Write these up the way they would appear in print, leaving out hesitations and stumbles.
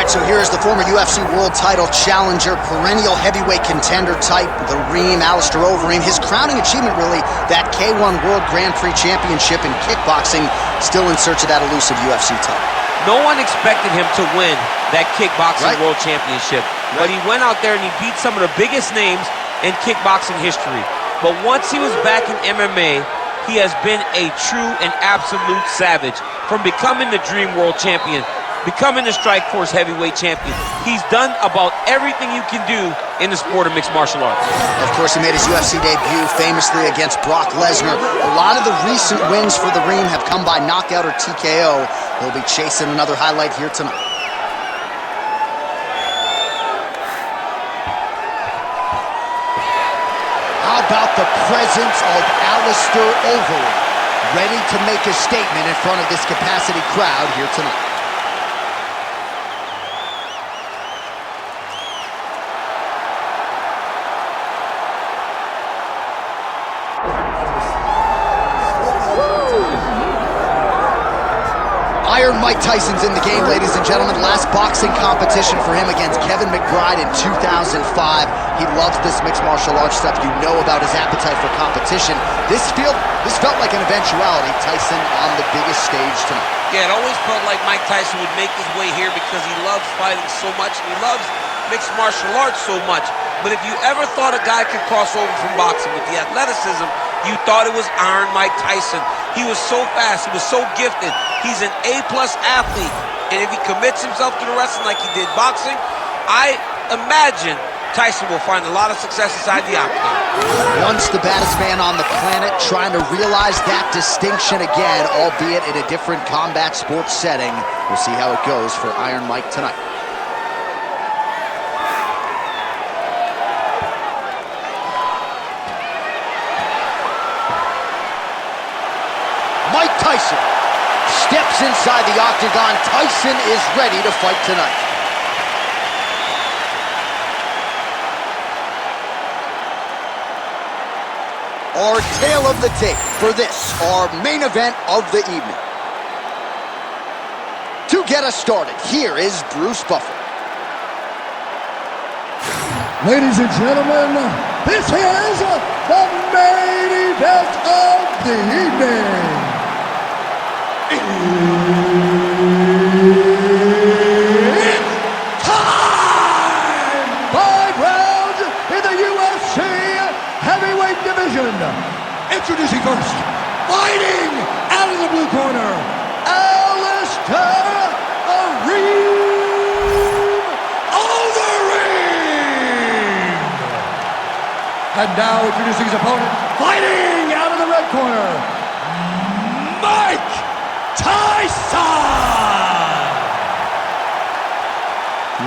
right, so here's the former UFC World Title challenger, perennial heavyweight contender type, the Reem, Alistair Overeem. His crowning achievement, really, that K1 World Grand Prix Championship in kickboxing, still in search of that elusive UFC title. No one expected him to win that kickboxing world championship, but he went out there and he beat some of the biggest names in kickboxing history. But once he was back in MMA, he has been a true and absolute savage. From becoming the Dream World Champion, becoming the Strikeforce Heavyweight Champion, he's done about everything you can do in the sport of mixed martial arts. Of course, he made his UFC debut famously against Brock Lesnar. A lot of the recent wins for the Reem have come by knockout or TKO. He'll be chasing another highlight here tonight. How about the presence of Alistair Overeem, ready to make a statement in front of this capacity crowd here tonight. Iron Mike Tyson's in the game, ladies and gentlemen. Last boxing competition for him against Kevin McBride in 2005. He loves this mixed martial arts stuff. You know about his appetite for competition. This felt like an eventuality. Tyson on the biggest stage tonight. Yeah, it always felt like Mike Tyson would make his way here because he loves fighting so much and he loves mixed martial arts so much. But if you ever thought a guy could cross over from boxing with the athleticism, you thought it was Iron Mike Tyson. He was so fast, he was so gifted. He's an A-plus athlete. And if he commits himself to the wrestling like he did boxing, I imagine Tyson will find a lot of success inside the octagon. Once the baddest man on the planet, trying to realize that distinction again, albeit in a different combat sports setting. We'll see how it goes for Iron Mike tonight. Mike Tyson steps inside the octagon. Tyson is ready to fight tonight. Our tale of the tape for this, our main event of the evening. To get us started, here is Bruce Buffer. Ladies and gentlemen, this is the main event of the evening. It's time! 5 rounds in the UFC heavyweight division. Introducing first, fighting out of the blue corner, Alistair Overeem. And now introducing his opponent, fighting out of the red corner, Mike Tyson!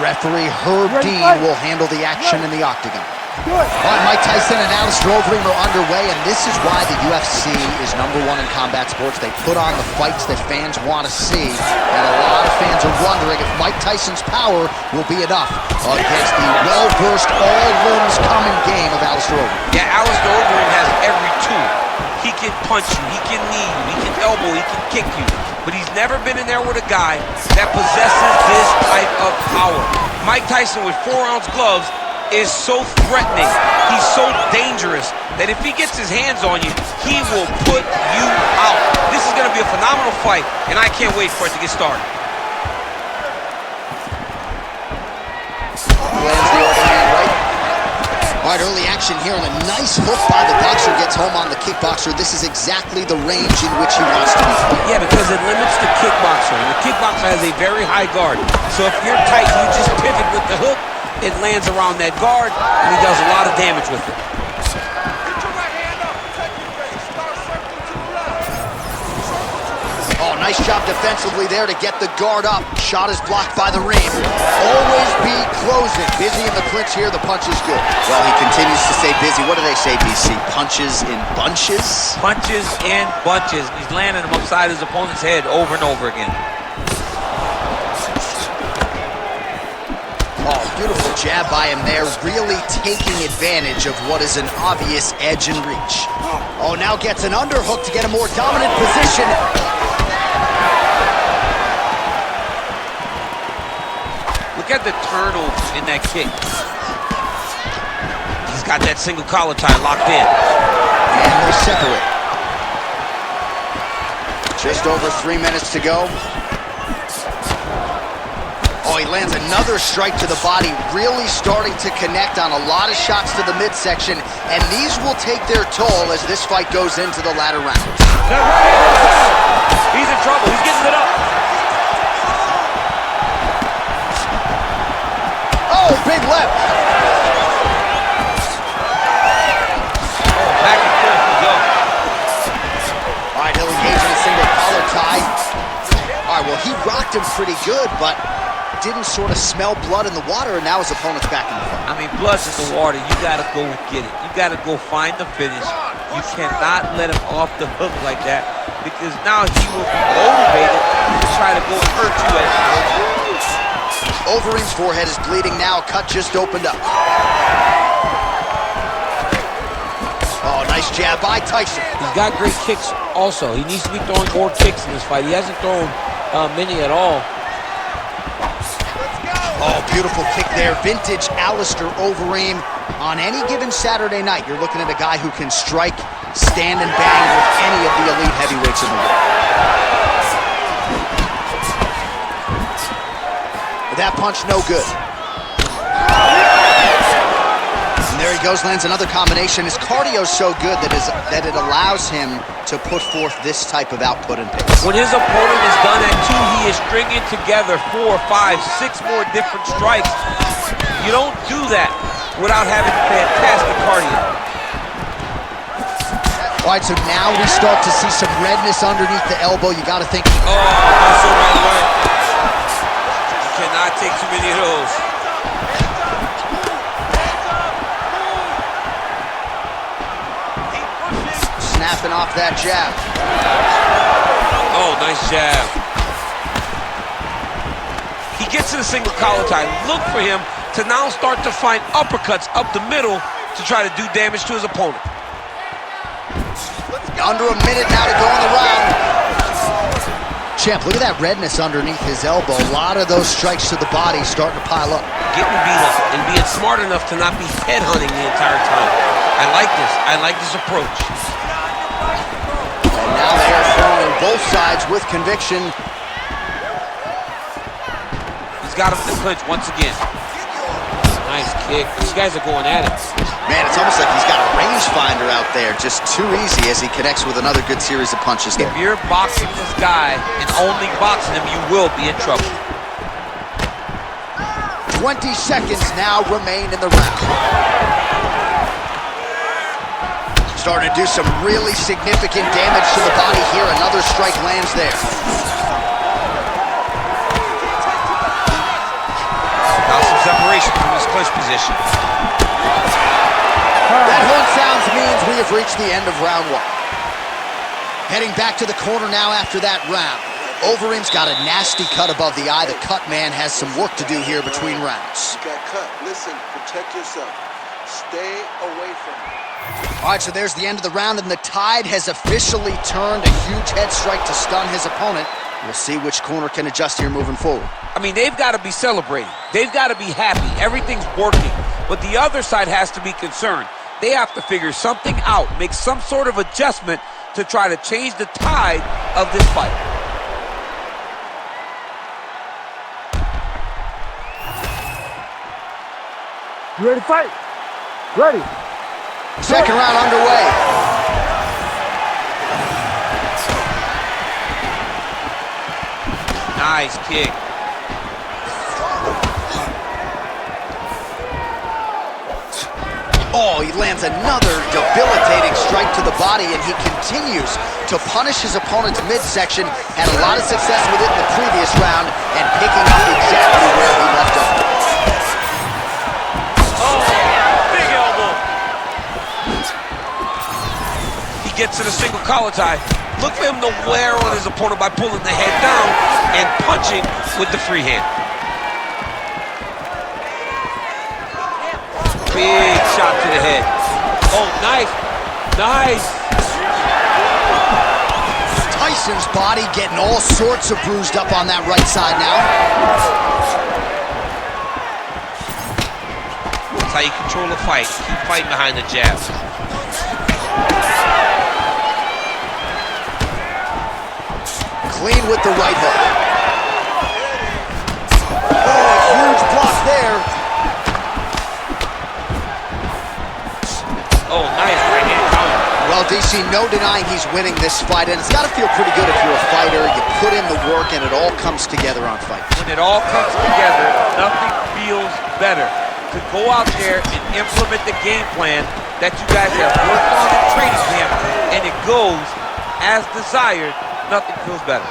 Referee Herb Dean will handle the action in the octagon. All right, Mike Tyson and Alistair Overeem are underway, and this is why the UFC is #1 in combat sports. They put on the fights that fans want to see, and a lot of fans are wondering if Mike Tyson's power will be enough against the well-versed, all-limbs-coming game of Alistair Overeem. Yeah, Alistair Overeem has every tool. He can punch you, he can knee you, he can elbow, he can kick you. But he's never been in there with a guy that possesses this type of power. Mike Tyson with 4-ounce gloves is so threatening, he's so dangerous, that if he gets his hands on you, he will put you out. This is going to be a phenomenal fight, and I can't wait for it to get started. Lands the overhand right. All right, early action here, and a nice hook by the boxer gets home on the kickboxer. This is exactly the range in which he wants to be fighting. Yeah, because it limits the kickboxer, and the kickboxer has a very high guard. So if you're tight, you just pivot with the hook, it lands around that guard, and he does a lot of damage with it. Oh, nice job defensively there to get the guard up. Shot is blocked by the Reem. Always be closing. Busy in the clinch here, the punch is good. Well, he continues to stay busy. What do they say, BC? Punches in bunches? Punches in bunches. He's landing them upside his opponent's head over and over again. Oh, beautiful jab by him there, really taking advantage of what is an obvious edge and reach. Oh, now gets an underhook to get a more dominant position. Look at the turnover in that kick. He's got that single collar tie locked in. And they separate. Just over 3 minutes to go. Oh, he lands another strike to the body, really starting to connect on a lot of shots to the midsection, and these will take their toll as this fight goes into the latter rounds. He's in trouble. He's getting it up. Oh, big left. Oh, back and forth we go. All right, he'll engage in a single collar tie. All right, well, he rocked him pretty good, but didn't sort of smell blood in the water, and now his opponent's back in the fight. I mean, blood's in the water. You got to go and get it. You got to go find the finish. You cannot let him off the hook like that, because now he will be motivated to try to go and hurt you. Overeem's forehead is bleeding now. Cut just opened up. Oh, nice jab by Tyson. He's got great kicks also. He needs to be throwing more kicks in this fight. He hasn't thrown many at all. Oh, beautiful kick there. Vintage Alistair Overeem. On any given Saturday night, you're looking at a guy who can strike, stand, and bang with any of the elite heavyweights in the world. But that punch, no good. And there he goes, lands another combination. His cardio's so good that it allows him to put forth this type of output and pace. When his opponent is done at 2, he is stringing together 4, 5, 6 more different strikes. You don't do that without having fantastic cardio. All right, so now we start to see some redness underneath the elbow. You got to think. Oh, that's so right away. You cannot take too many of those. Snapping off that jab. Oh, nice jab. He gets to the single collar tie. Look for him to now start to find uppercuts up the middle to try to do damage to his opponent. Under a minute now to go in the round. Champ, look at that redness underneath his elbow. A lot of those strikes to the body starting to pile up. Getting beat up and being smart enough to not be headhunting the entire time. I like this. I like this approach. And now they are throwing both sides with conviction. He's got him to clinch once again. Nice kick. These guys are going at it. Man, it's almost like he's got a rangefinder out there. Just too easy as he connects with another good series of punches there. If you're boxing this guy and only boxing him, you will be in trouble. 20 seconds now remain in the round. Starting to do some really significant damage to the body here. Another strike lands there. Now some separation from his clinch position. That horn sounds means we have reached the end of round 1. Heading back to the corner now after that round. Overeem's got a nasty cut above the eye. The cut man has some work to do here between rounds. You got cut. Listen, protect yourself. Stay away from it. All right, so there's the end of the round, and the tide has officially turned. A huge head strike to stun his opponent. We'll see which corner can adjust here moving forward. I mean, they've got to be celebrating. They've got to be happy. Everything's working. But the other side has to be concerned. They have to figure something out, make some sort of adjustment to try to change the tide of this fight. You ready to fight? Ready. Second round underway. Nice kick. Oh, he lands another debilitating strike to the body, and he continues to punish his opponent's midsection. Had a lot of success with it in the previous round, and picking up exactly where he left off. Oh, big elbow. He gets to the single collar tie. Look for him to wear on his opponent by pulling the head down and punching with the free hand. Big shot to the head. Oh, nice. Nice. Tyson's body getting all sorts of bruised up on that right side now. how you control a fight. Keep fighting behind the jab. Clean with the right hook. Oh, huge block there. Oh, nice right hand counter. Well, DC, no denying he's winning this fight, and it's got to feel pretty good if you're a fighter. You put in the work, and it all comes together on fight. When it all comes together, nothing feels better. To go out there and implement the game plan that you guys have worked on in training camp, and it goes as desired, nothing feels better.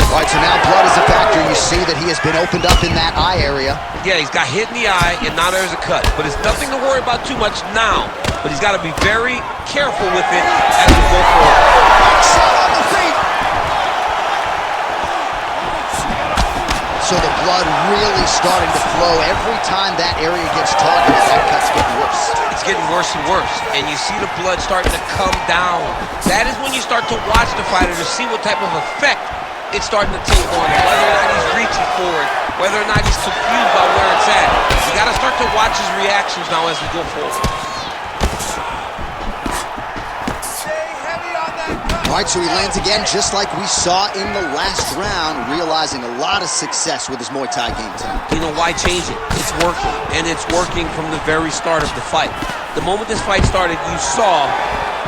All right, so now blood is a factor. You see that he has been opened up in that eye area. Yeah, he's got hit in the eye, and now there's a cut. But it's nothing to worry about too much now. But he's got to be very careful with it as we go forward. Shot on the feet. So the blood really starting to flow. Every time that area gets targeted, that cut's getting worse. It's getting worse and worse, and you see the blood starting to come down. That is when you start to watch the fighter to see what type of effect it's starting to take on him, whether or not he's reaching for it, whether or not he's confused by where it's at. You got to start to watch his reactions now as we go forward. All right, so he lands again just like we saw in the last round, realizing a lot of success with his Muay Thai game tonight. You know, why change it? It's working, and it's working from the very start of the fight. The moment this fight started, you saw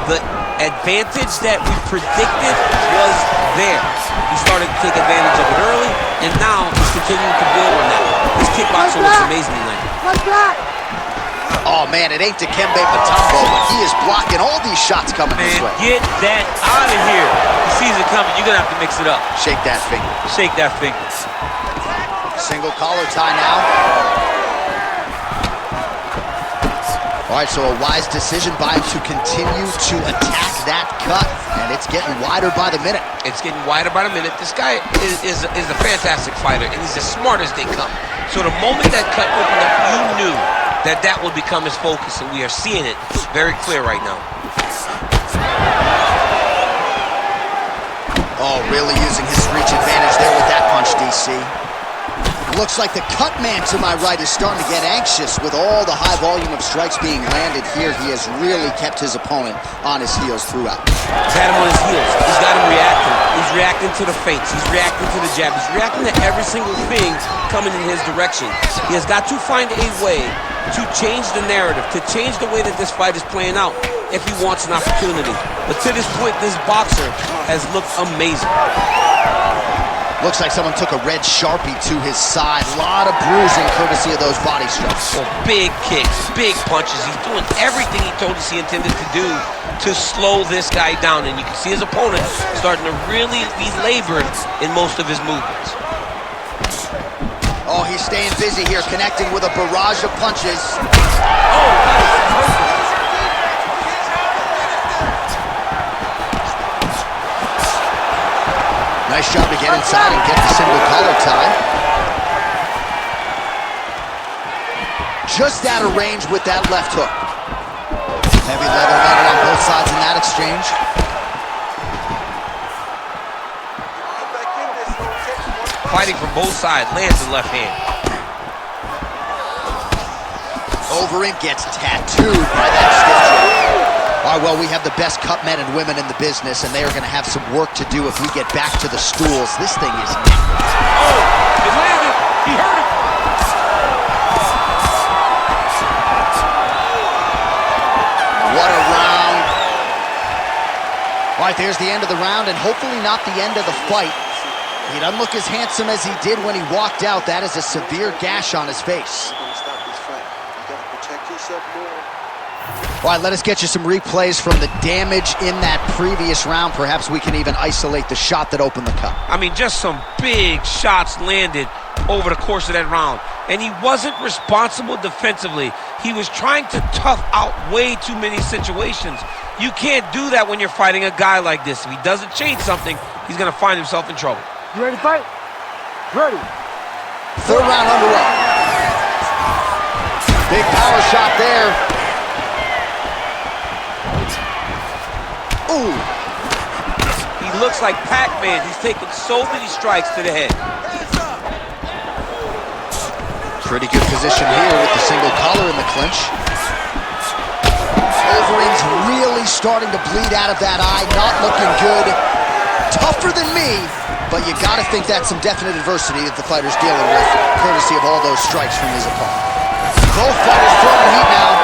the advantage that we predicted was there. He started to take advantage of it early, and now he's continuing to build on that. His kickboxing looks amazing tonight. Like that. Oh, man, it ain't Dikembe Mutombo, but he is blocking all these shots coming his way. Get that out of here. He sees it coming. You're going to have to mix it up. Shake that finger. Shake that finger. Single collar tie now. All right, so a wise decision by him to continue to attack that cut, and it's getting wider by the minute. It's getting wider by the minute. This guy is a fantastic fighter, and he's as smart as they come. So the moment that cut opened up, you knew that that would become his focus, and we are seeing it very clear right now. Oh, really using his reach advantage there with that punch, DC. Looks like the cut man to my right is starting to get anxious with all the high volume of strikes being landed here. He has really kept his opponent on his heels throughout. He's had him on his heels. He's got him reacting. He's reacting to the feints. He's reacting to the jab. He's reacting to every single thing coming in his direction. He has got to find a way to change the narrative, to change the way that this fight is playing out if he wants an opportunity. But to this point, this boxer has looked amazing. Looks like someone took a red Sharpie to his side. A lot of bruising courtesy of those body strikes. Oh, big kicks, big punches. He's doing everything he told us he intended to do to slow this guy down. And you can see his opponent starting to really be labored in most of his movements. Oh, he's staying busy here, connecting with a barrage of punches. Oh, nice. Nice job to get inside and get the single collar tie. Just out of range with that left hook. Heavy leather landed on both sides in that exchange. Fighting from both sides, lands the left hand. Overeem gets tattooed by that stiff jab. All right, well, we have the best cut men and women in the business, and they are going to have some work to do if we get back to the stools. This thing is... Oh, it landed. He hurt him. What a round. All right, there's the end of the round, and hopefully not the end of the fight. He doesn't look as handsome as he did when he walked out. That is a severe gash on his face. You're gonna stop this fight. You gotta protect yourself more. All right, let us get you some replays from the damage in that previous round. Perhaps we can even isolate the shot that opened the cut. I mean, just some big shots landed over the course of that round. And he wasn't responsible defensively. He was trying to tough out way too many situations. You can't do that when you're fighting a guy like this. If he doesn't change something, he's going to find himself in trouble. You ready to fight? Ready. Third round underway. Big power shot there. Ooh. He looks like Pac-Man. He's taking so many strikes to the head. Pretty good position here with the single collar in the clinch. Overeem's really starting to bleed out of that eye, not looking good. Tougher than me, but you gotta think that's some definite adversity that the fighter's dealing with, courtesy of all those strikes from his opponent. Both fighters throwing heat now.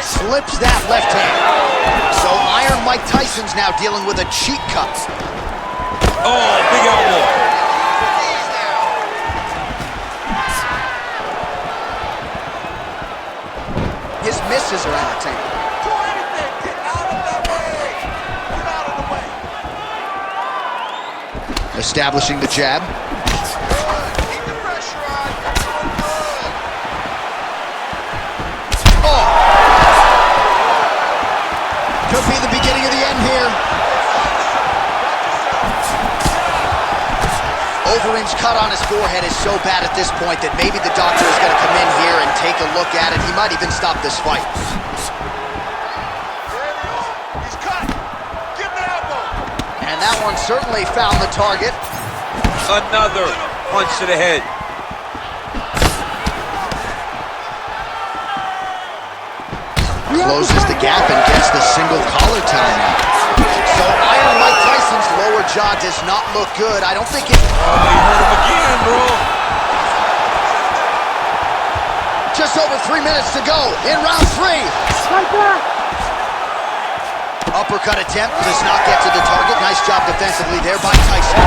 Slips that left hand. So Iron Mike Tyson's now dealing with a cheek cut. Oh, big elbow. His misses are entertaining. Establishing the jab. Keep the pressure on. Oh! Could be the beginning of the end here. Overeem's cut on his forehead is so bad at this point that maybe the doctor is going to come in here and take a look at it. He might even stop this fight. He's cut. Give him the elbow. And that one certainly found the target. Another punch to the head. Closes the gap and gets the single collar timeout. So Iron Mike Tyson's lower jaw does not look good. I don't think it... Oh, you hurt him again, bro. Just over 3 minutes to go in round 3. Right back. Uppercut attempt does not get to the target. Nice job defensively there by Tyson.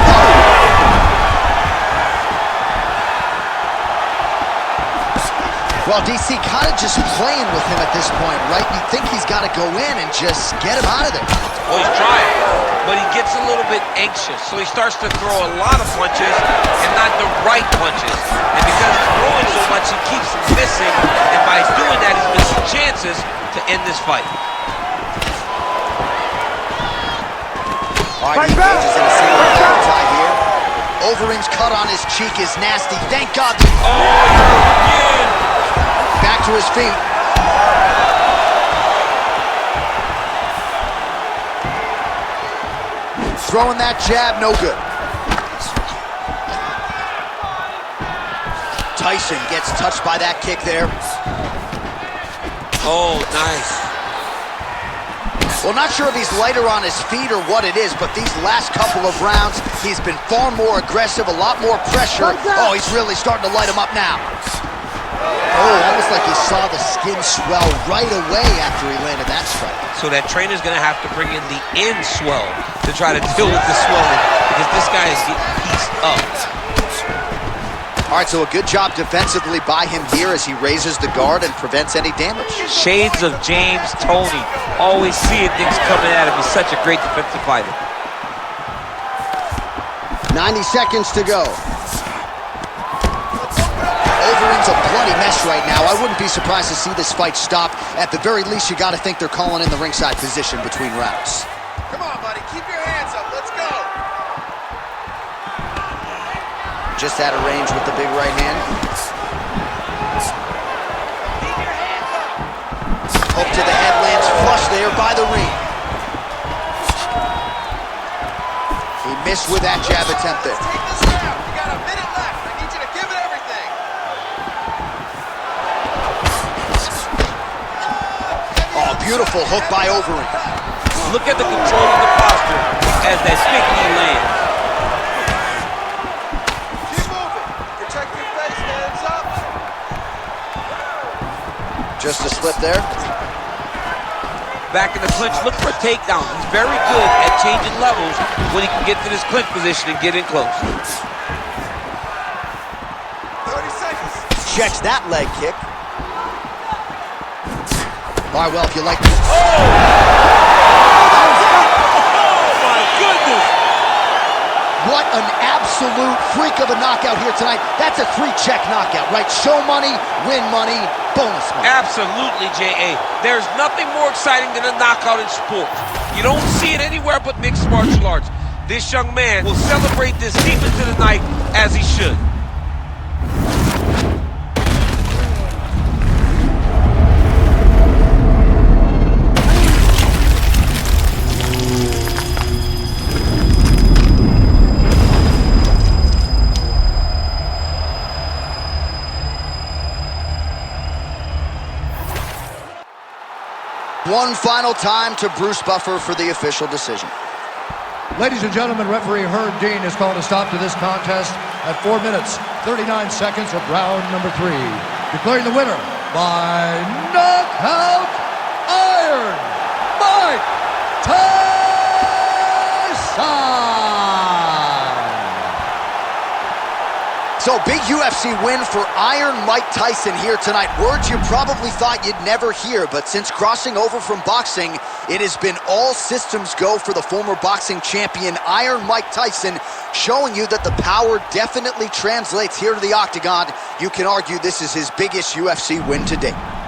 Well, DC kind of just playing with him at this point, right? You think he's got to go in and just get him out of there. Well, he's trying, but he gets a little bit anxious, so he starts to throw a lot of punches and not the right punches. And because he's throwing so much, he keeps missing, and by doing that, he's missing chances to end this fight. All right, he engages in a single collar tie here. Overeem's cut on his cheek is nasty. Thank God. Oh, again. Back to his feet. Throwing that jab, no good. Tyson gets touched by that kick there. Oh, nice. Well, not sure if he's lighter on his feet or what it is, but these last couple of rounds, he's been far more aggressive, a lot more pressure. Oh, he's really starting to light him up now. Oh, almost like he saw the skin swell right away after he landed that strike. So that trainer's gonna have to bring in the end swell to try to deal with the swelling, because this guy is getting pieced up. All right, so a good job defensively by him here as he raises the guard and prevents any damage. Shades of James Toney, always seeing things coming at him. He's such a great defensive fighter. 90 seconds to go. Overeem's a bloody mess right now. I wouldn't be surprised to see this fight stop. At the very least, you got to think they're calling in the ringside position between rounds. Come on, buddy. Keep your hands up. Let's go. Just out of range with the big right hand. Hook to the head, lands flush there by the ring. He missed with that jab attempt there. Take this down. You got a minute left. I need you to give it everything. Oh, beautiful hook by Overeem. Look at the control of the posture as that big knee lands. Keep moving. Protect your face. Hands up. Just a slip there. Back in the clinch, look for a takedown. He's very good at changing levels when he can get to this clinch position and get in close. 30 seconds. Checks that leg kick. All right, well, if you like... Oh, my goodness! What an absolute freak of a knockout here tonight. That's a 3-check knockout, right? Show money, win money, bonus money. Absolutely, J.A. There's nothing more exciting than a knockout in sports. You don't see it anywhere but mixed martial arts. This young man will celebrate this deep into the night as he should. one final time to Bruce Buffer for the official decision. Ladies and gentlemen, referee Herb Dean has called a stop to this contest at 4 minutes, 39 seconds of round number 3. Declaring the winner by knockout, Iron Mike Tyson! So, big UFC win for Iron Mike Tyson here tonight. Words you probably thought you'd never hear, but since crossing over from boxing, it has been all systems go for the former boxing champion Iron Mike Tyson, showing you that the power definitely translates here to the octagon. You can argue this is his biggest UFC win to date.